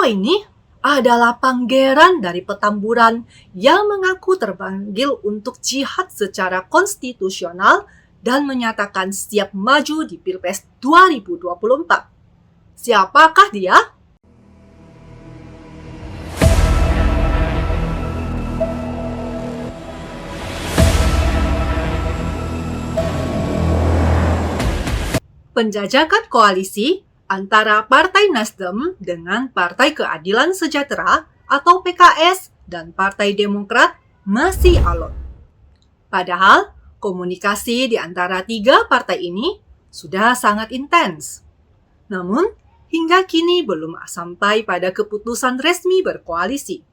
Toko ini adalah pangeran dari Petamburan yang mengaku terpanggil untuk jihad secara konstitusional dan menyatakan siap maju di Pilpres 2024. Siapakah dia? Penjajakan koalisi antara Partai Nasdem dengan Partai Keadilan Sejahtera atau PKS dan Partai Demokrat masih alot. Padahal, komunikasi di antara tiga partai ini sudah sangat intens. Namun, hingga kini belum sampai pada keputusan resmi berkoalisi.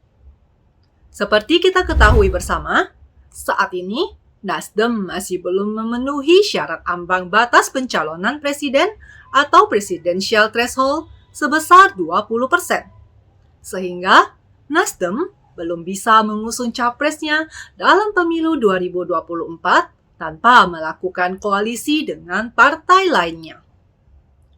Seperti kita ketahui bersama, saat ini Nasdem masih belum memenuhi syarat ambang batas pencalonan presiden atau presidential threshold sebesar 20%. Sehingga Nasdem belum bisa mengusung capresnya dalam pemilu 2024 tanpa melakukan koalisi dengan partai lainnya.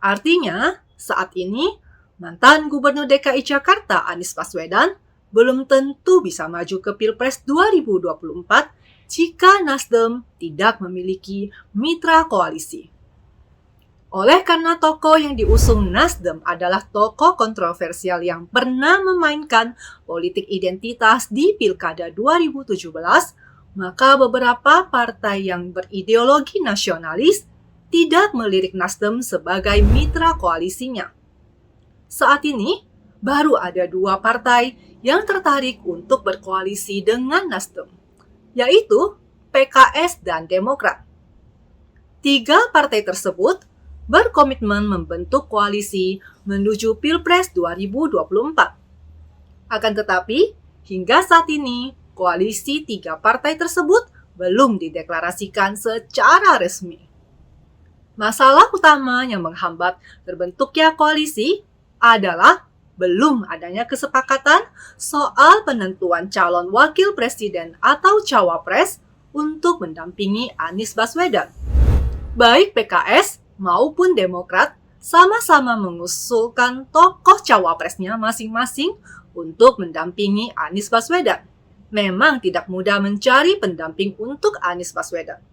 Artinya, saat ini mantan Gubernur DKI Jakarta Anies Baswedan belum tentu bisa maju ke Pilpres 2024 jika Nasdem tidak memiliki mitra koalisi. Oleh karena tokoh yang diusung Nasdem adalah tokoh kontroversial yang pernah memainkan politik identitas di Pilkada 2017, maka beberapa partai yang berideologi nasionalis tidak melirik Nasdem sebagai mitra koalisinya. Saat ini, baru ada dua partai yang tertarik untuk berkoalisi dengan Nasdem, yaitu PKS dan Demokrat. Tiga partai tersebut berkomitmen membentuk koalisi menuju Pilpres 2024. Akan tetapi, hingga saat ini, koalisi tiga partai tersebut belum dideklarasikan secara resmi. Masalah utama yang menghambat terbentuknya koalisi adalah belum adanya kesepakatan soal penentuan calon wakil presiden atau cawapres untuk mendampingi Anies Baswedan. Baik PKS maupun Demokrat sama-sama mengusulkan tokoh cawapresnya masing-masing untuk mendampingi Anies Baswedan. Memang tidak mudah mencari pendamping untuk Anies Baswedan.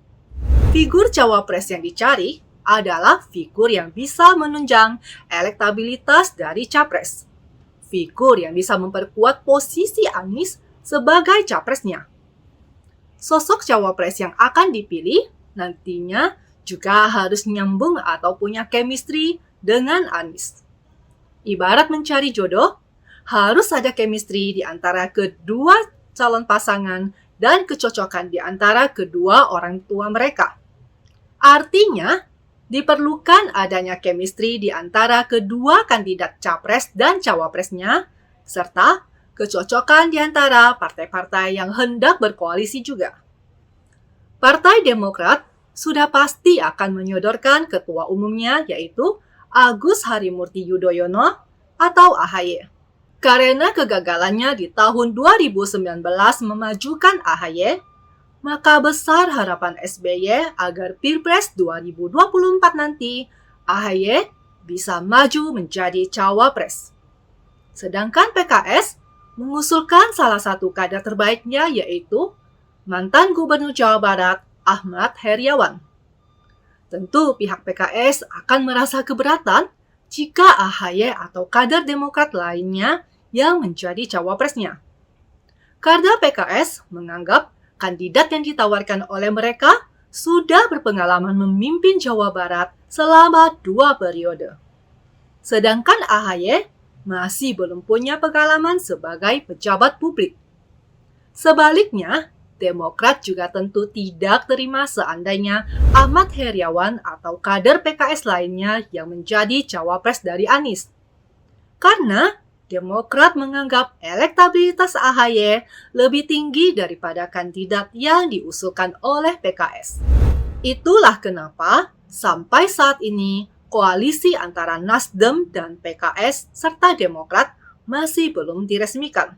Figur cawapres yang dicari adalah figur yang bisa menunjang elektabilitas dari capres. Figur yang bisa memperkuat posisi Anies sebagai capresnya. Sosok cawapres yang akan dipilih nantinya juga harus nyambung atau punya chemistry dengan Anies. Ibarat mencari jodoh, harus ada chemistry di antara kedua calon pasangan dan kecocokan di antara kedua orang tua mereka. Artinya, diperlukan adanya chemistry di antara kedua kandidat capres dan cawapresnya, serta kecocokan di antara partai-partai yang hendak berkoalisi juga. Partai Demokrat sudah pasti akan menyodorkan ketua umumnya, yaitu Agus Harimurti Yudhoyono atau AHY. Karena kegagalannya di tahun 2019 memajukan AHY, maka besar harapan SBY agar Pilpres 2024 nanti AHY bisa maju menjadi cawapres. Sedangkan PKS mengusulkan salah satu kader terbaiknya, yaitu mantan Gubernur Jawa Barat Ahmad Heriawan. Tentu pihak PKS akan merasa keberatan jika AHY atau kader Demokrat lainnya yang menjadi cawapresnya. Karena PKS menganggap kandidat yang ditawarkan oleh mereka sudah berpengalaman memimpin Jawa Barat selama 2 periode. Sedangkan AHY masih belum punya pengalaman sebagai pejabat publik. Sebaliknya, Demokrat juga tentu tidak terima seandainya Ahmad Heriawan atau kader PKS lainnya yang menjadi cawapres dari Anies. Karena Demokrat menganggap elektabilitas AHY lebih tinggi daripada kandidat yang diusulkan oleh PKS. Itulah kenapa sampai saat ini koalisi antara Nasdem dan PKS serta Demokrat masih belum diresmikan.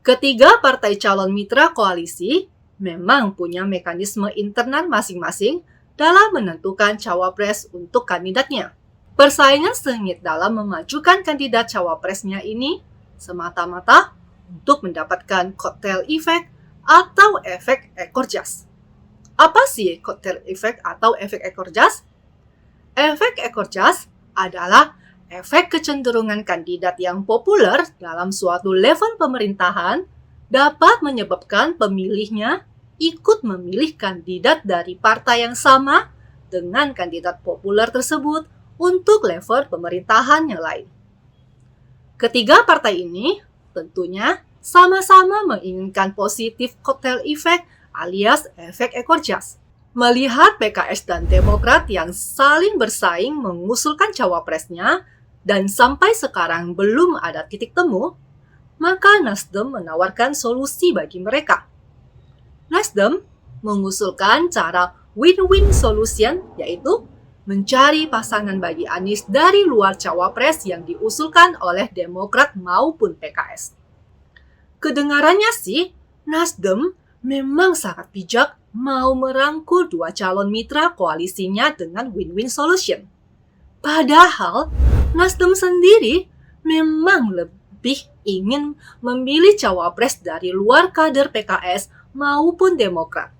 Ketiga partai calon mitra koalisi memang punya mekanisme internal masing-masing dalam menentukan cawapres untuk kandidatnya. Persaingan sengit dalam memajukan kandidat cawapresnya ini semata-mata untuk mendapatkan kotel efek atau efek ekor jas. Apa sih kotel efek atau efek ekor jas? Efek ekor jas adalah efek kecenderungan kandidat yang populer dalam suatu level pemerintahan dapat menyebabkan pemilihnya ikut memilih kandidat dari partai yang sama dengan kandidat populer tersebut untuk level pemerintahan yang lain. Ketiga partai ini tentunya sama-sama menginginkan positif kotel efek alias efek ekor jas. Melihat PKS dan Demokrat yang saling bersaing mengusulkan cawapresnya dan sampai sekarang belum ada titik temu, maka Nasdem menawarkan solusi bagi mereka. Nasdem mengusulkan cara win-win solution, yaitu mencari pasangan bagi Anies dari luar cawapres yang diusulkan oleh Demokrat maupun PKS. Kedengarannya sih, Nasdem memang sangat bijak mau merangkul dua calon mitra koalisinya dengan win-win solution. Padahal, Nasdem sendiri memang lebih ingin memilih cawapres dari luar kader PKS maupun Demokrat.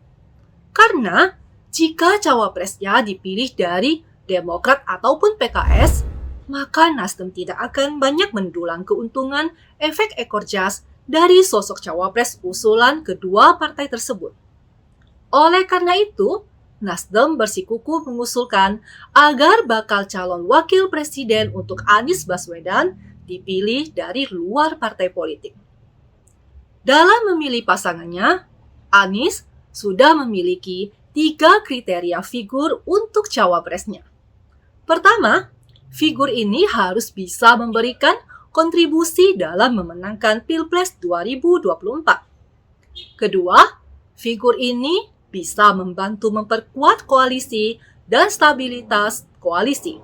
Karena jika cawapresnya dipilih dari Demokrat ataupun PKS, maka Nasdem tidak akan banyak mendulang keuntungan efek ekor jas dari sosok cawapres usulan kedua partai tersebut. Oleh karena itu, Nasdem bersikukuh mengusulkan agar bakal calon wakil presiden untuk Anies Baswedan dipilih dari luar partai politik. Dalam memilih pasangannya, Anies sudah memiliki 3 kriteria figur untuk cawapresnya. Pertama, figur ini harus bisa memberikan kontribusi dalam memenangkan Pilpres 2024. Kedua, figur ini bisa membantu memperkuat koalisi dan stabilitas koalisi.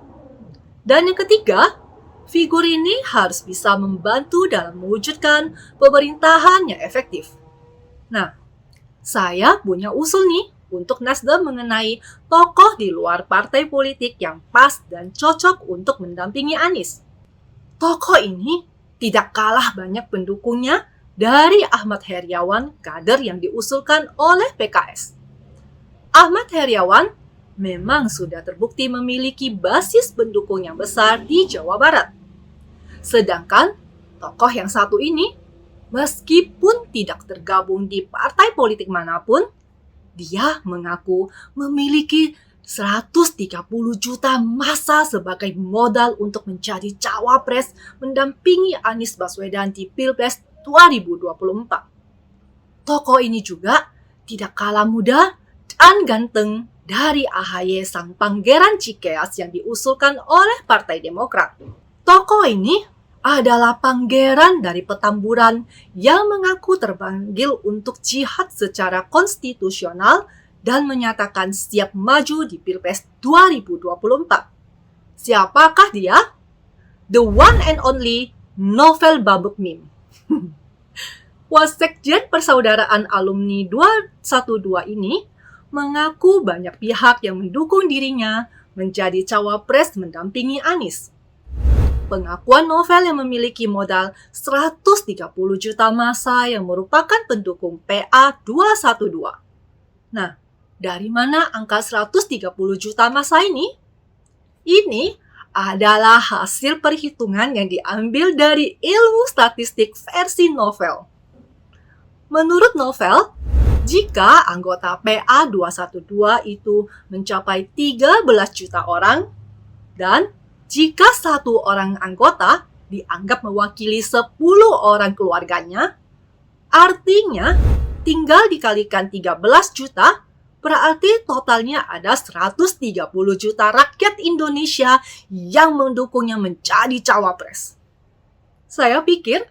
Dan yang ketiga, figur ini harus bisa membantu dalam mewujudkan pemerintahan yang efektif. Nah, saya punya usul nih untuk Nasdem mengenai tokoh di luar partai politik yang pas dan cocok untuk mendampingi Anies. Tokoh ini tidak kalah banyak pendukungnya dari Ahmad Heriawan, kader yang diusulkan oleh PKS. Ahmad Heriawan memang sudah terbukti memiliki basis pendukung yang besar di Jawa Barat. Sedangkan tokoh yang satu ini, meskipun tidak tergabung di partai politik manapun, dia mengaku memiliki 130 juta massa sebagai modal untuk menjadi cawapres mendampingi Anies Baswedan di Pilpres 2024. Tokoh ini juga tidak kalah muda dan ganteng dari AHY sang pangeran Cikeas yang diusulkan oleh Partai Demokrat. Tokoh ini adalah pangeran dari Petamburan yang mengaku terpanggil untuk jihad secara konstitusional dan menyatakan siap maju di Pilpres 2024. Siapakah dia? The one and only Novel Bambukmim. Wasekjen Persaudaraan Alumni 212 ini mengaku banyak pihak yang mendukung dirinya menjadi cawapres mendampingi Anies. Pengakuan Novel yang memiliki modal 130 juta massa yang merupakan pendukung PA 212. Nah, dari mana angka 130 juta massa ini? Ini adalah hasil perhitungan yang diambil dari ilmu statistik versi Novel. Menurut Novel, jika anggota PA 212 itu mencapai 13 juta orang, dan jika satu orang anggota dianggap mewakili 10 orang keluarganya, artinya tinggal dikalikan 13 juta, berarti totalnya ada 130 juta rakyat Indonesia yang mendukungnya menjadi cawapres. Saya pikir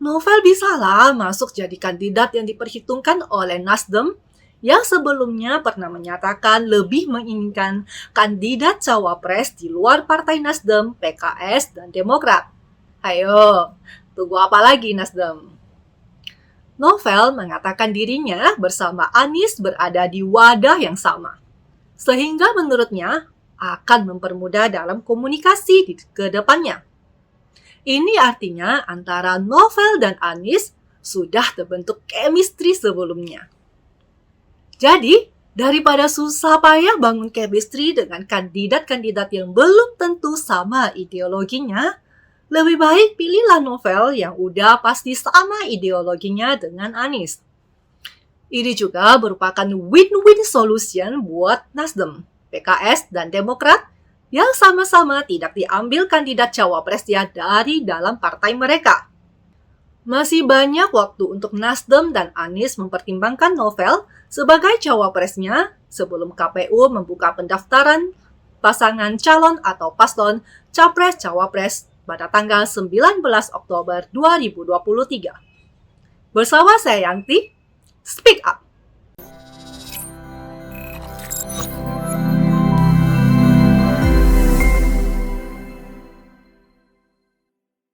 Novel bisalah masuk jadi kandidat yang diperhitungkan oleh Nasdem yang sebelumnya pernah menyatakan lebih menginginkan kandidat cawapres di luar partai Nasdem, PKS, dan Demokrat. Ayo, tunggu apa lagi Nasdem? Novel mengatakan dirinya bersama Anies berada di wadah yang sama. Sehingga menurutnya, akan mempermudah dalam komunikasi ke depannya. Ini artinya antara Novel dan Anies sudah terbentuk chemistry sebelumnya. Jadi, daripada susah payah bangun chemistry dengan kandidat-kandidat yang belum tentu sama ideologinya, lebih baik pilihlah Novel yang udah pasti sama ideologinya dengan Anies. Ini juga merupakan win-win solution buat Nasdem, PKS, dan Demokrat yang sama-sama tidak diambil kandidat cawapresnya dari dalam partai mereka. Masih banyak waktu untuk Nasdem dan Anies mempertimbangkan Novel sebagai cawapresnya sebelum KPU membuka pendaftaran pasangan calon atau paslon Capres-Cawapres pada tanggal 19 Oktober 2023. Bersama saya Yanti, Speak Up!